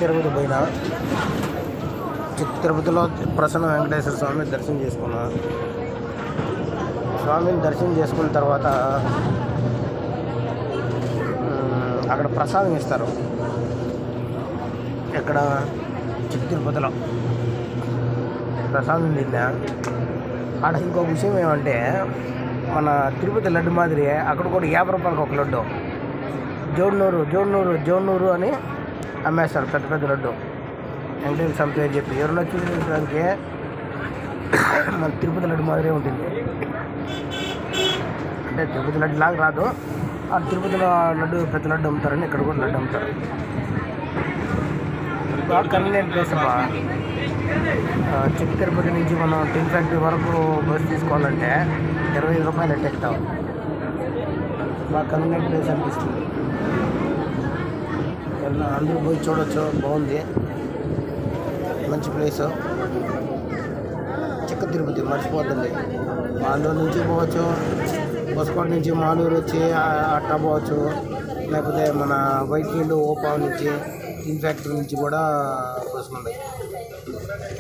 తిరుపతి పోయినా. తిరుపతిలో ప్రసన్న వెంకటేశ్వర స్వామి దర్శనం చేసుకున్నా. స్వామిని దర్శనం చేసుకున్న తర్వాత అక్కడ ప్రసాదం ఇస్తారు. ఎక్కడ తిరుపతిలో ప్రసాదం తిన్నా. అక్కడ ఇంకో విషయం ఏమంటే, మన తిరుపతి లడ్డు మాదిరి అక్కడ కూడా 50 రూపాయలకు ఒక లడ్డు. జోన్నూరు అని అమ్మేస్తారు పెద్ద పెద్ద లడ్డు. వెంకటేశ్వర స్వామి పేరు చెప్పి ఎవరన్నా చూపించడానికి మన తిరుపతి లడ్డు మాదిరే ఉంటుంది. అంటే తిరుపతి లడ్డు లాగా రాదు. ఆ తిరుపతిలో లడ్డు పెద్ద లడ్డు అమ్ముతారని ఇక్కడ కూడా లడ్డు అమ్ముతారు. బాగా కన్వీనియంట్ ప్లేస్ అబ్బా. తిరుపతి నుంచి మనం టిన్ ఫ్యాక్టరీ వరకు బస్సు తీసుకోవాలంటే 25 రూపాయలు ఎక్కుతాం. బాగా కన్వీనియంట్ ప్లేస్ అనిపిస్తుంది. అందరూ పోయి చూడవచ్చు, బాగుంది, మంచి ప్లేసు. తిరుపతి మర్చిపోతుంది. మాలూరు నుంచి పోవచ్చు, బస్కోట నుంచి మాలూరు వచ్చి అట్టా పోవచ్చు. లేకపోతే మన వైట్ఫీల్డ్ ఓపావ్ నుంచి టిన్ ఫ్యాక్టరీ నుంచి కూడా బస్సులు ఉన్నాయి.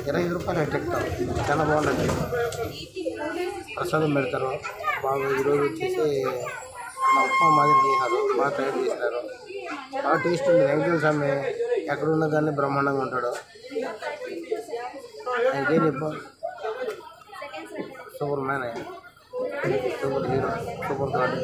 25 రూపాయలు ఎక్కుతాం. చాలా బాగుంటుంది. ప్రసాదం పెడతారు బాగా. ఈరోజు వచ్చేసి ఉప్మా మాదిరి చేశారు, బాగా తయారు చేసినారు. బాగా టేస్ట్ ఉంది. వెంకటేశ్వర స్వామి ఎక్కడున్నా కానీ బ్రహ్మాండంగా ఉంటాడు. ఇంకేం చెప్పు, super man, super hero, super God.